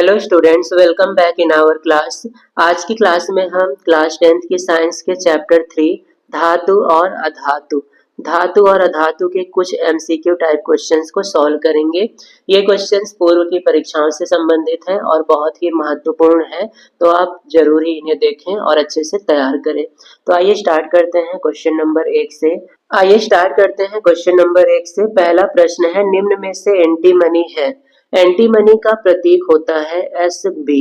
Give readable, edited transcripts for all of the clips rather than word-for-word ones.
Hello students, welcome back in our class. आज की class में हम क्लास 10th की साइंस के चैप्टर 3 धातु और अधातु के कुछ एमसीक्यू टाइप क्वेश्चंस को सॉल्व करेंगे। ये क्वेश्चंस पूर्व की परीक्षाओं से संबंधित हैं और बहुत ही महत्वपूर्ण है, तो आप जरूर ही इन्हें देखें और अच्छे से तैयार करें। तो आइए स्टार्ट करते हैं क्वेश्चन नंबर 1 से। पहला प्रश्न है, निम्न में से एंटीमनी है। एंटीमनी का प्रतीक होता है Sb।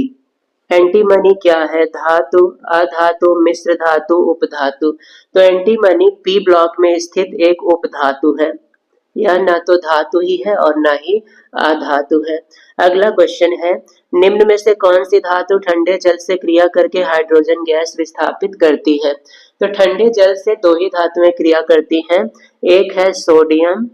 एंटीमनी क्या है? धातु, अधातु, मिश्र धातु, उपधातु। तो एंटीमनी पी ब्लॉक में स्थित एक उपधातु है। यह न तो धातु ही है और न ही अधातु है। अगला क्वेश्चन है, निम्न में से कौन सी धातु ठंडे जल से क्रिया करके हाइड्रोजन गैस विस्थापित करती है? तो ठंडे जल से दो ही धातुएं क्रिया करती हैं, एक है सोडियम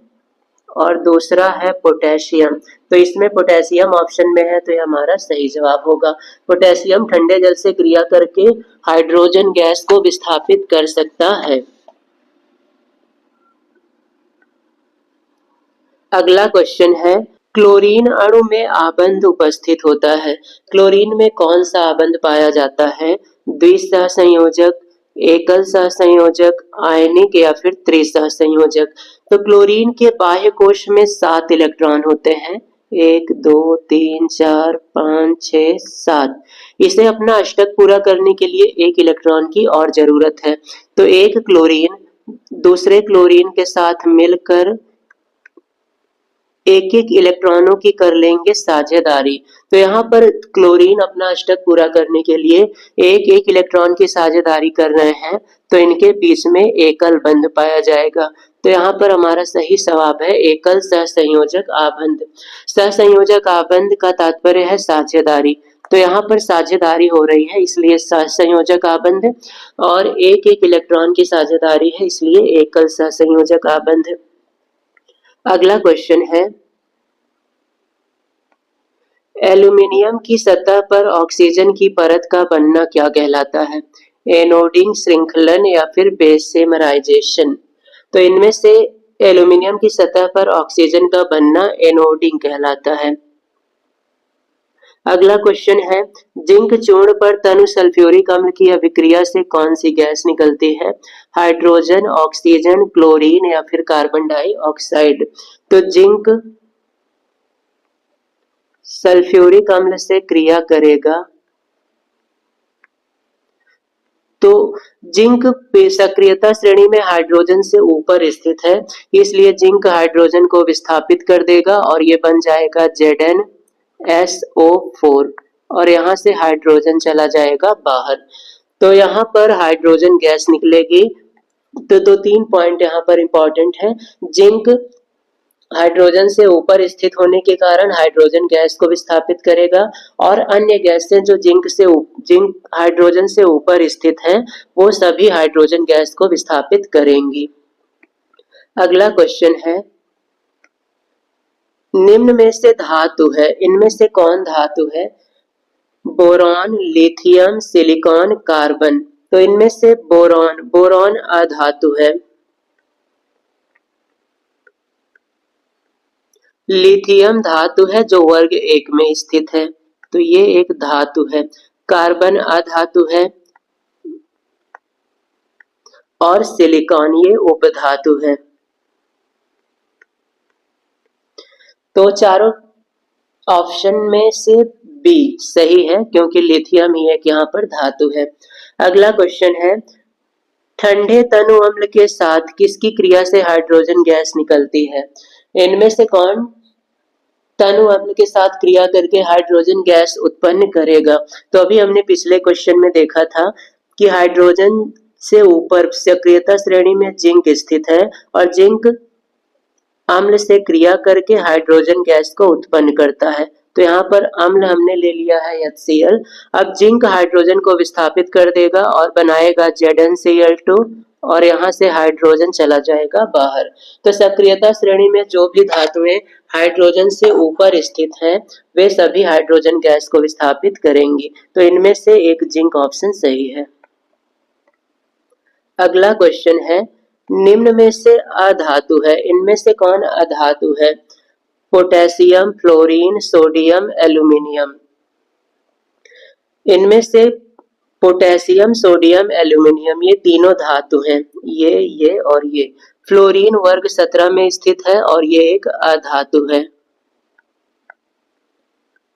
और दूसरा है पोटेशियम। तो इसमें पोटेशियम ऑप्शन में है, तो ये हमारा सही जवाब होगा। पोटेशियम ठंडे जल से क्रिया करके हाइड्रोजन गैस को विस्थापित कर सकता है। अगला क्वेश्चन है, क्लोरीन अणु में आबंध उपस्थित होता है। क्लोरीन में कौन सा आबंध पाया जाता है? द्विसहसंयोजक, एकल सहसंयोजक, आयनिक या फिर त्रिसहसंयोजक। तो क्लोरीन के बाह्य कोश में 7 इलेक्ट्रॉन होते हैं, 1 2 3 4 5 6 7। इसे अपना अष्टक पूरा करने के लिए 1 इलेक्ट्रॉन की और जरूरत है। तो एक क्लोरीन दूसरे क्लोरीन के साथ मिलकर एक एक इलेक्ट्रॉनों की कर लेंगे साझेदारी। तो यहाँ पर क्लोरीन अपना अष्टक पूरा करने के लिए एक एक इलेक्ट्रॉन की साझेदारी कर रहे हैं, तो इनके बीच में एकल बंध पाया जाएगा। तो यहाँ पर हमारा सही जवाब है एकल सहसंयोजक आबंध। सहसंयोजक आबंध का तात्पर्य है साझेदारी। तो यहाँ पर साझेदारी हो रही है, इसलिए सहसंयोजक आबंध, और एक एक इलेक्ट्रॉन की साझेदारी है, इसलिए एकल सहसंयोजक आबंध। अगला क्वेश्चन है, एल्यूमीनियम की सतह पर ऑक्सीजन की परत का बनना क्या कहलाता है? एनोडिंग, श्रृंखलन या फिर बेसेमराइजेशन। तो इनमें से एल्यूमीनियम की सतह पर ऑक्सीजन का बनना एनोडिंग कहलाता है। अगला क्वेश्चन है, जिंक चूर्ण पर तनु सल्फ्यूरिक अम्ल की अभिक्रिया से कौन सी गैस निकलती है? हाइड्रोजन, ऑक्सीजन, क्लोरीन या फिर कार्बन डाइऑक्साइड। तो जिंक सल्फ्यूरिक अम्ल से क्रिया करेगा, तो जिंक सक्रियता श्रेणी में हाइड्रोजन से ऊपर स्थित है, इसलिए जिंक हाइड्रोजन को विस्थापित कर देगा और ये बन जाएगा ZnSO4 और यहाँ से हाइड्रोजन चला जाएगा बाहर। तो यहाँ पर हाइड्रोजन गैस निकलेगी। तो 2-3 पॉइंट यहाँ पर इंपॉर्टेंट है। जिंक हाइड्रोजन से ऊपर स्थित होने के कारण हाइड्रोजन गैस को विस्थापित करेगा, और अन्य गैसें जो जिंक हाइड्रोजन से ऊपर स्थित हैं, वो सभी हाइड्रोजन गैस को विस्थापित करेंगी। अगला क्वेश्चन है, निम्न में से धातु है, इनमें से कौन धातु है? Boron, lithium, silicon, carbon. तो इनमें से बोरॉन अधातु है। लिथियम धातु है जो वर्ग 1 में स्थित है, तो ये एक धातु है। कार्बन अधातु है और सिलिकॉन ये उपधातु है। तो चारों ऑप्शन में से बी सही है, क्योंकि लिथियम ही एक यहाँ पर धातु है। अगला क्वेश्चन है, ठंडे तनु अम्ल के साथ किसकी क्रिया से हाइड्रोजन गैस निकलती है? इनमें से कौन तनु अम्ल के साथ क्रिया करके हाइड्रोजन गैस उत्पन्न करेगा? तो अभी हमने पिछले क्वेश्चन में देखा था कि हाइड्रोजन से ऊपर सक्रियता श्रेणी में जिंक स्थित है और जिंक अम्ल से क्रिया करके हाइड्रोजन गैस को उत्पन्न करता है। तो यहाँ पर अम्ल हमने ले लिया है HCl। अब जिंक हाइड्रोजन को विस्थापित कर देगा और बनाएगा ZnCl2 और यहाँ से हाइड्रोजन चला जाएगा बाहर। तो सक्रियता श्रेणी में जो भी धातुएं हाइड्रोजन से ऊपर स्थित हैं, वे सभी हाइड्रोजन गैस को विस्थापित करेंगी। तो इनमें से एक जिंक ऑप्शन सही है। अगला क्वेश्चन है, निम्न में से अधातु है, इनमें से कौन अधातु है? Potassium, fluorine, sodium, aluminium. इनमें से पोटेशियम, सोडियम, एल्यूमिनियम ये तीनों धातु हैं, ये और ये। फ्लोरीन वर्ग 17 में स्थित है और ये एक अधातु है,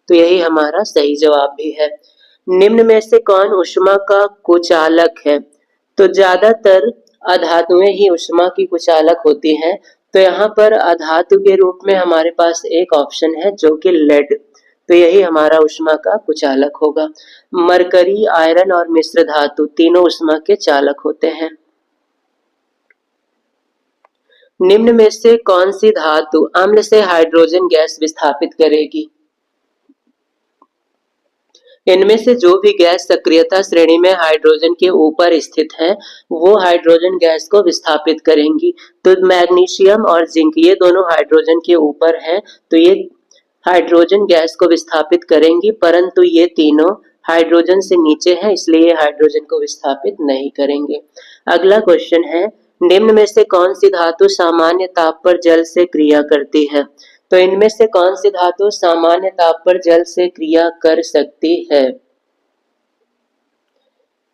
तो यही हमारा सही जवाब भी है। निम्न में से कौन ऊष्मा का कुचालक है? तो ज्यादातर अधातुएं ही ऊष्मा की कुचालक होती हैं, तो यहाँ पर अधातु के रूप में हमारे पास एक ऑप्शन है जो कि लेड, तो यही हमारा ऊष्मा का कुचालक होगा। मरकरी, आयरन और मिश्र धातु तीनों ऊष्मा के चालक होते हैं। निम्न में से कौन सी धातु अम्ल से हाइड्रोजन गैस विस्थापित करेगी? इनमें से जो भी गैस सक्रियता श्रेणी में हाइड्रोजन के ऊपर स्थित है वो हाइड्रोजन गैस को विस्थापित करेंगी। तो मैग्नीशियम और जिंक ये दोनों हाइड्रोजन के ऊपर हैं, तो ये हाइड्रोजन गैस को विस्थापित करेंगी, परंतु ये तीनों हाइड्रोजन से नीचे हैं, इसलिए ये हाइड्रोजन को विस्थापित नहीं करेंगे। अगला क्वेश्चन है, निम्न में से कौन सी धातु सामान्य ताप पर जल से क्रिया करती है? तो इनमें से कौन सी धातु सामान्य ताप पर जल से क्रिया कर सकती है?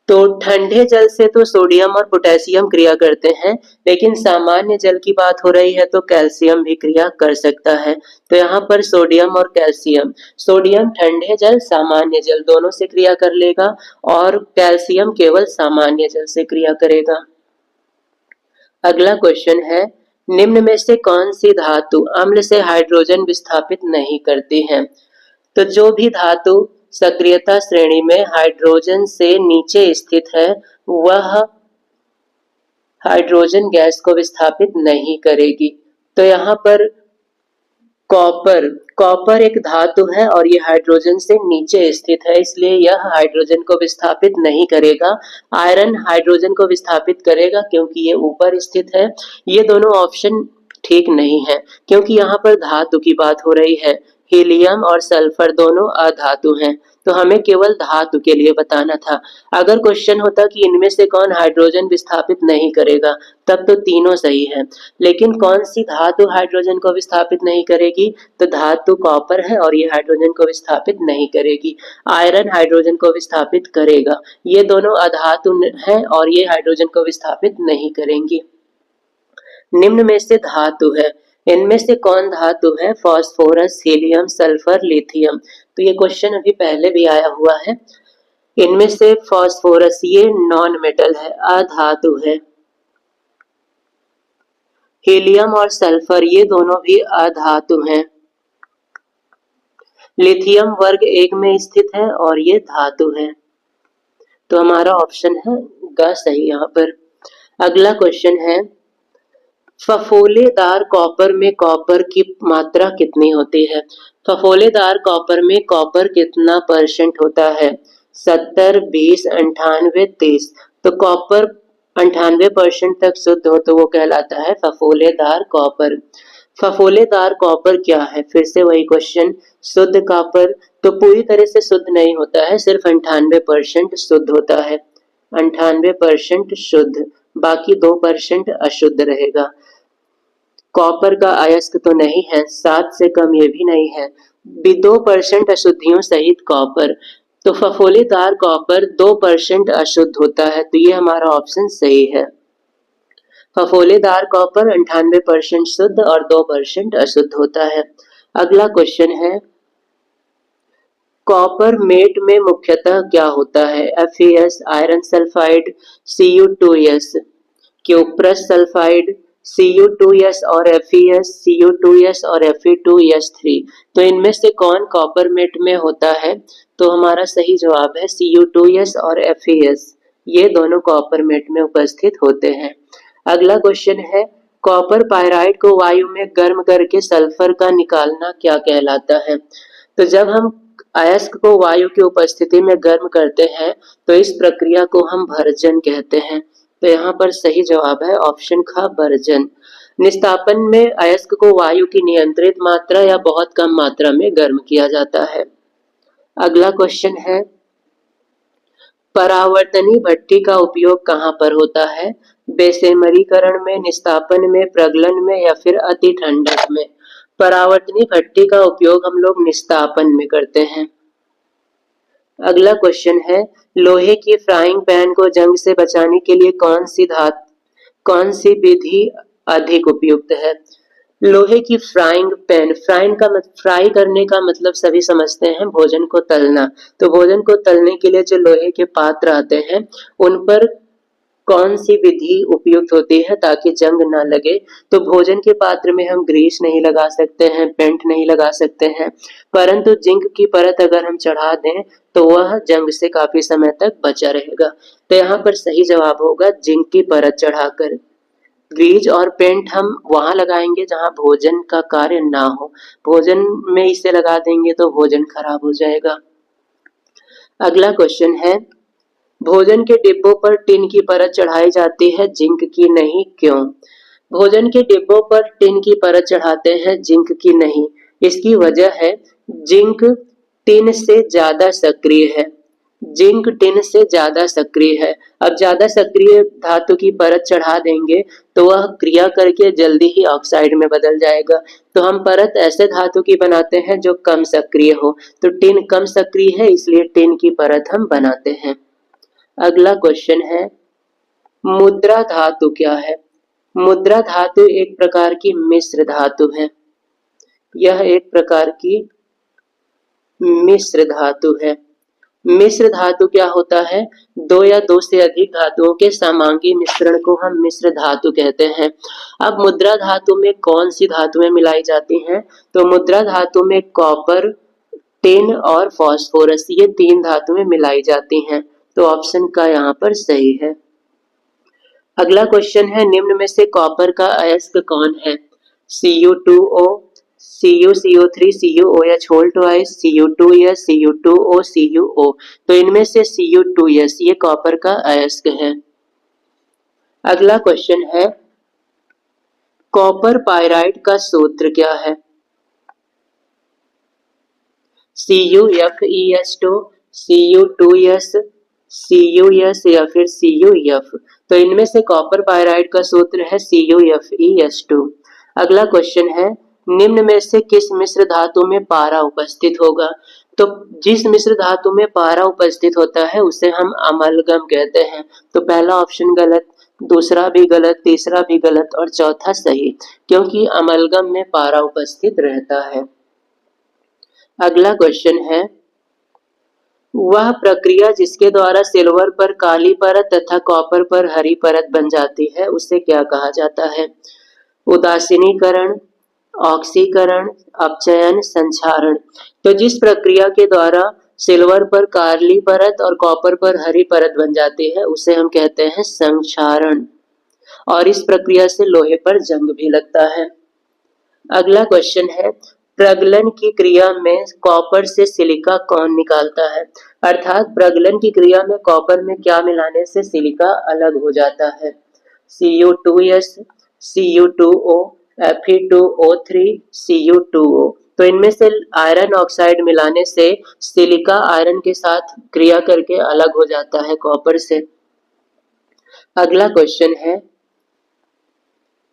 तो ठंडे जल से तो सोडियम और पोटेशियम क्रिया करते हैं, लेकिन सामान्य जल की बात हो रही है तो कैल्शियम भी क्रिया कर सकता है। तो यहाँ पर सोडियम और कैल्शियम, सोडियम ठंडे जल, सामान्य जल दोनों से क्रिया कर लेगा और कैल्शियम केवल सामान्य जल से क्रिया करेगा। अगला क्वेश्चन है, निम्न में से कौन सी धातु अम्ल से हाइड्रोजन विस्थापित नहीं करती है? तो जो भी धातु सक्रियता श्रेणी में हाइड्रोजन से नीचे स्थित है वह हाइड्रोजन गैस को विस्थापित नहीं करेगी। तो यहाँ पर कॉपर, कॉपर एक धातु है और ये हाइड्रोजन से नीचे स्थित है, इसलिए यह हाइड्रोजन को विस्थापित नहीं करेगा। आयरन हाइड्रोजन को विस्थापित करेगा क्योंकि ये ऊपर स्थित है। ये दोनों ऑप्शन ठीक नहीं है क्योंकि यहाँ पर धातु की बात हो रही है। हीलियम और सल्फर दोनों अधातु हैं, तो हमें केवल धातु के लिए बताना था। अगर क्वेश्चन होता कि इनमें से कौन हाइड्रोजन विस्थापित नहीं करेगा, तब तो तीनों सही है, लेकिन कौन सी धातु हाइड्रोजन को विस्थापित नहीं करेगी? तो धातु कॉपर है और ये हाइड्रोजन को विस्थापित नहीं करेगी। आयरन हाइड्रोजन को विस्थापित करेगा। ये दोनों अधातु हैं और ये हाइड्रोजन को विस्थापित नहीं करेंगी। निम्न में से धातु है, इनमें से कौन धातु है? Phosphorus, helium, sulphur, lithium. तो ये क्वेश्चन अभी पहले भी आया हुआ है। इनमें से फास्फोरस ये नॉन मेटल है, अधातु है। हीलियम और सल्फर ये दोनों भी अधातु हैं। लिथियम वर्ग 1 में स्थित है और ये धातु है, तो हमारा ऑप्शन है ग सही यहाँ पर। अगला क्वेश्चन है, फफोलेदार कॉपर में कॉपर की मात्रा कितनी होती है? फफोलेदार कॉपर में कॉपर कितना % होता है? 70, 20, 98, 30। तो कॉपर 98% तक शुद्ध हो तो वो कहलाता है फफोलेदार कॉपर। फफोलेदार कॉपर क्या है? फिर से वही क्वेश्चन, शुद्ध कॉपर तो पूरी तरह से शुद्ध नहीं होता है, सिर्फ 98% शुद्ध होता है। 98% शुद्ध, बाकी 2% अशुद्ध रहेगा। कॉपर का अयस्क तो नहीं है, 7 से कम ये भी नहीं है, 2% अशुद्धियों सहित कॉपर। तो फफोलेदार कॉपर 2% अशुद्ध होता है, तो ये हमारा ऑप्शन सही है। फफोलेदार कॉपर 98% शुद्ध और 2% अशुद्ध होता है। अगला क्वेश्चन है, कॉपर मेट में मुख्यतः क्या होता है? FeS, iron sulphide, Cu2S, cuprous sulphide, Cu2S और FeS, Cu2S और Fe2S3। तो इनमें से कौन कॉपर मेट में होता है? तो हमारा सही जवाब है Cu2S और FeS, ये दोनों कॉपर मेट में उपस्थित होते हैं। अगला क्वेश्चन है, कॉपर पायराइड को वायु में गर्म करके सल्फर का निकालना क्या कहलाता है? तो जब हम अयस्क को वायु की उपस्थिति में गर्म करते हैं तो इस प्रक्रिया को हम भर्जन कहते हैं, तो यहाँ पर सही जवाब है ऑप्शन ख, भर्जन। निस्तापन में अयस्क को वायु की नियंत्रित मात्रा या बहुत कम मात्रा में गर्म किया जाता है। अगला क्वेश्चन है, परावर्तनी भट्ठी का उपयोग कहाँ पर होता है? बेसेमरीकरण में, निस्तापन में, प्रगलन में या फिर अति ठंडक में? परावर्तनी भट्ठी का उपयोग हम लोग निस्तापन में करते हैं। अगला क्वेश्चन है, लोहे की फ्राइंग पैन को जंग से बचाने के लिए कौन सी विधि अधिक उपयुक्त है? लोहे की फ्राइंग पैन, फ्राई करने का मतलब सभी समझते हैं भोजन को तलना। तो भोजन को तलने के लिए जो लोहे के पात्र आते हैं उन पर कौन सी विधि उपयुक्त होती है ताकि जंग ना लगे? तो भोजन के पात्र में हम ग्रीस नहीं लगा सकते हैं, पेंट नहीं लगा सकते हैं, परंतु जिंक की परत अगर हम चढ़ा दें तो वह जंग से काफी समय तक बचा रहेगा। तो यहाँ पर सही जवाब होगा जिंक की परत चढ़ाकर। ग्रीज और पेंट हम वहां लगाएंगे जहां भोजन का कार्य ना हो, भोजन में इसे लगा देंगे तो भोजन खराब हो जाएगा। अगला क्वेश्चन है, भोजन के डिब्बों पर टिन की परत चढ़ाई जाती है, जिंक की नहीं, क्यों? भोजन के डिब्बों पर टिन की परत चढ़ाते हैं, जिंक की नहीं। इसकी वजह है जिंक टिन से ज्यादा सक्रिय है। जिंक टिन से ज्यादा सक्रिय है। अब ज्यादा सक्रिय धातु की परत चढ़ा देंगे तो वह क्रिया करके जल्दी ही ऑक्साइड में बदल जाएगा। तो हम परत ऐसे धातु की बनाते हैं जो कम सक्रिय हो। तो टिन कम सक्रिय है इसलिए टिन की परत हम बनाते हैं। अगला क्वेश्चन है, मुद्रा धातु क्या है? मुद्रा धातु एक प्रकार की मिश्र धातु है। यह एक प्रकार की मिश्र धातु है। मिश्र धातु क्या होता है? दो या दो से अधिक धातुओं के समांगी मिश्रण को हम मिश्र धातु कहते हैं। अब मुद्रा धातु में कौन सी धातुएं मिलाई जाती हैं? तो मुद्रा धातु में कॉपर, टिन और फास्फोरस, ये तीन धातुएं मिलाई जाती हैं। तो ऑप्शन का यहाँ पर सही है। अगला क्वेश्चन है, निम्न में से कॉपर का अयस्क कौन है? Cu2O, CuCO3, CuOH whole twice, Cu2S, Cu2O, CuO। तो इनमें से Cu2S ये कॉपर का अयस्क है। अगला क्वेश्चन है, कॉपर पाइराइट का सूत्र क्या है? CuFeS2, Cu2S, Cus या फिर Cuf। तो इनमें से कॉपर पाइराइट का सूत्र है CuFeS2। अगला क्वेश्चन है, निम्न में से किस मिश्र धातु में पारा उपस्थित होगा? तो जिस मिश्र धातु में पारा उपस्थित होता है उसे हम अमलगम कहते हैं। तो पहला ऑप्शन गलत, दूसरा भी गलत, तीसरा भी गलत और चौथा सही, क्योंकि अमलगम में पारा उपस्थित रहता है। अगला क्वेश्चन है, वह प्रक्रिया जिसके द्वारा सिल्वर पर काली परत तथा कॉपर पर हरी परत बन जाती है उसे क्या कहा जाता है? उदासीनीकरण, ऑक्सीकरण, अपचयन, संक्षारण। तो जिस प्रक्रिया के द्वारा सिल्वर पर काली परत और कॉपर पर हरी परत बन जाती है उसे हम कहते हैं संक्षारण, और इस प्रक्रिया से लोहे पर जंग भी लगता है। अगला क्वेश्चन है, प्रगलन की क्रिया में कॉपर से सिलिका कौन निकालता है? अर्थात प्रगलन की क्रिया में कॉपर में क्या मिलाने से सिलिका अलग हो जाता है? Cu2S, Cu2O, Fe2O3, Cu2O। तो इनमें से आयरन ऑक्साइड मिलाने से सिलिका आयरन के साथ क्रिया करके अलग हो जाता है कॉपर से। अगला क्वेश्चन है,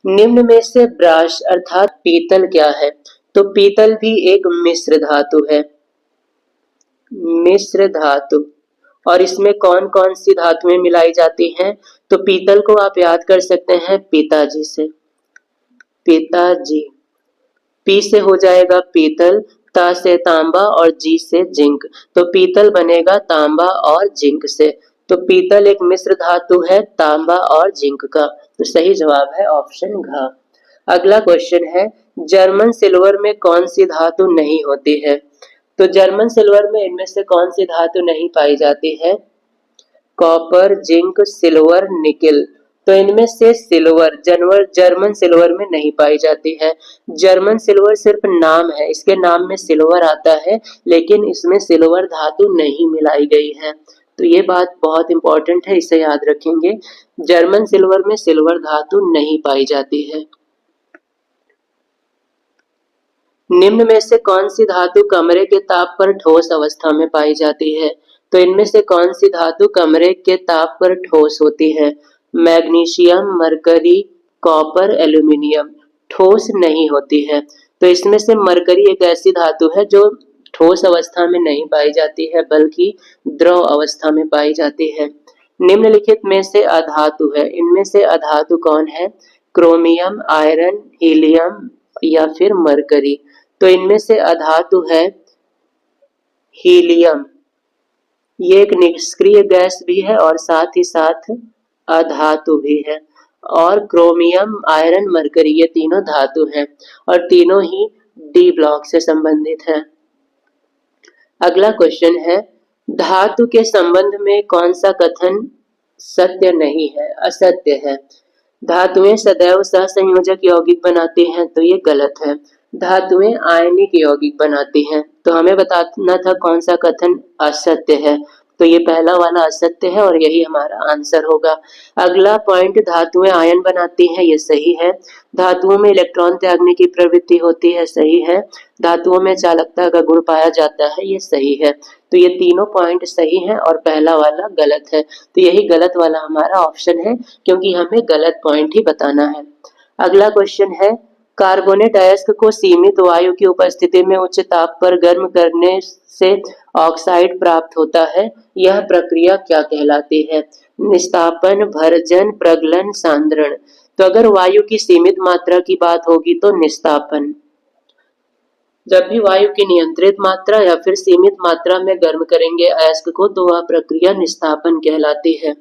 निम्न में से ब्रास अर्थात पीतल क्या है? तो पीतल भी एक मिश्र धातु है। मिश्र धातु, और इसमें कौन कौन सी धातुएं मिलाई जाती हैं? तो पीतल को आप याद कर सकते हैं पिताजी से। पिताजी, पी से हो जाएगा पीतल, ता से तांबा और जी से जिंक। तो पीतल बनेगा तांबा और जिंक से। तो पीतल एक मिश्र धातु है तांबा और जिंक का। तो सही जवाब है ऑप्शन घ। अगला क्वेश्चन है, जर्मन सिल्वर में कौन सी धातु नहीं होती है? तो जर्मन सिल्वर में इनमें से कौन सी धातु नहीं पाई जाती है? Copper, zinc, silver, nickel. तो इनमें से सिल्वर जर्मन सिल्वर में नहीं पाई जाती है। जर्मन सिल्वर सिर्फ नाम है, इसके नाम में सिल्वर आता है लेकिन इसमें सिल्वर धातु नहीं मिलाई गई है। तो ये बात बहुत इंपॉर्टेंट है, इसे याद रखेंगे। जर्मन सिल्वर में सिल्वर धातु नहीं पाई जाती है। निम्न में से कौन सी धातु कमरे के ताप पर ठोस अवस्था में पाई जाती है? तो इनमें से कौन सी धातु कमरे के ताप पर ठोस होती है? Magnesium, mercury, copper, aluminium. ठोस नहीं होती है। तो इसमें से मरकरी एक ऐसी धातु है जो ठोस अवस्था में नहीं पाई जाती है बल्कि द्रव अवस्था में पाई जाती है। निम्नलिखित में से अधातु है, इनमें से अधातु कौन है? क्रोमियम, आयरन, हीलियम या फिर मरकरी। तो इनमें से अधातु है हीलियम। ये एक निष्क्रिय गैस भी है और साथ ही साथ अधातु भी है। और क्रोमियम, आयरन, मरकरी ये तीनों धातु हैं और तीनों ही डी ब्लॉक से संबंधित हैं। अगला क्वेश्चन है, धातु के संबंध में कौन सा कथन सत्य नहीं है, असत्य है? धातुएं सदैव सहसंयोजक यौगिक बनाती हैं, तो ये गलत है। धातुएं आयनिक यौगिक बनाती हैं, तो हमें बताना था कौन सा कथन असत्य है। तो ये पहला वाला असत्य है और यही हमारा आंसर होगा। अगला पॉइंट, धातुएं आयन बनाती हैं, ये सही है। धातुओं में इलेक्ट्रॉन त्यागने की प्रवृत्ति होती है, सही है। धातुओं में चालकता का गुण पाया जाता है, ये सही है। तो ये तीनों पॉइंट सही हैं और पहला वाला गलत है। तो यही गलत वाला हमारा ऑप्शन है, क्योंकि हमें गलत पॉइंट ही बताना है। अगला क्वेश्चन है, कार्बोनेट अयस्क को सीमित वायु की उपस्थिति में उच्च ताप पर गर्म करने से ऑक्साइड प्राप्त होता है, यह प्रक्रिया क्या कहलाती है? निस्तापन, भर्जन, प्रगलन, सांद्रण। तो अगर वायु की सीमित मात्रा की बात होगी तो निस्तापन। जब भी वायु की नियंत्रित मात्रा या फिर सीमित मात्रा में गर्म करेंगे अयस्क को तो वह प्रक्रिया निस्तापन कहलाती है।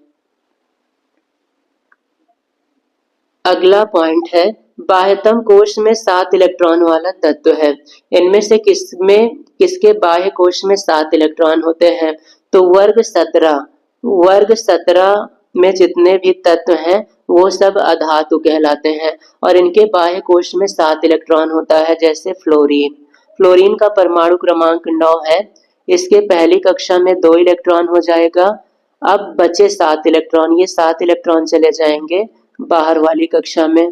अगला पॉइंट है, बाह्यतम कोश में 7 इलेक्ट्रॉन वाला तत्व है, इनमें से किसके बाह्य कोश में 7 इलेक्ट्रॉन होते हैं? तो वर्ग 17 में जितने भी तत्व हैं वो सब अधातु कहलाते हैं और इनके बाह्य कोश में 7 इलेक्ट्रॉन होता है। जैसे फ्लोरीन का परमाणु क्रमांक 9 है, इसके पहली कक्षा में 2 इलेक्ट्रॉन हो जाएगा। अब बचे 7 इलेक्ट्रॉन, ये 7 इलेक्ट्रॉन चले जाएंगे बाहर वाली कक्षा में।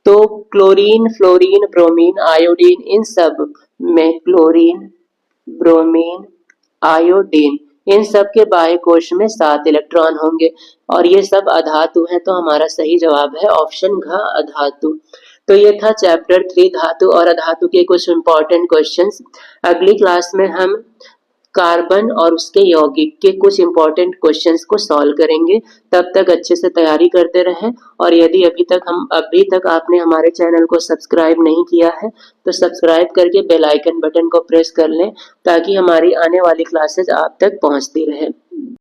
तो क्लोरीन, फ्लोरीन, ब्रोमीन, आयोडीन, इन सब में क्लोरीन, ब्रोमीन, आयोडीन इन सब के बाह्य कोश में 7 इलेक्ट्रॉन होंगे और ये सब अधातु हैं। तो हमारा सही जवाब है ऑप्शन घ, अधातु। तो ये था चैप्टर 3 धातु और अधातु के कुछ इंपॉर्टेंट क्वेश्चंस। अगली क्लास में हम कार्बन और उसके यौगिक के कुछ इंपॉर्टेंट क्वेश्चंस को सॉल्व करेंगे। तब तक अच्छे से तैयारी करते रहें और यदि अभी तक आपने हमारे चैनल को सब्सक्राइब नहीं किया है तो सब्सक्राइब करके बेल आइकन बटन को प्रेस कर लें ताकि हमारी आने वाली क्लासेस आप तक पहुंचती रहे।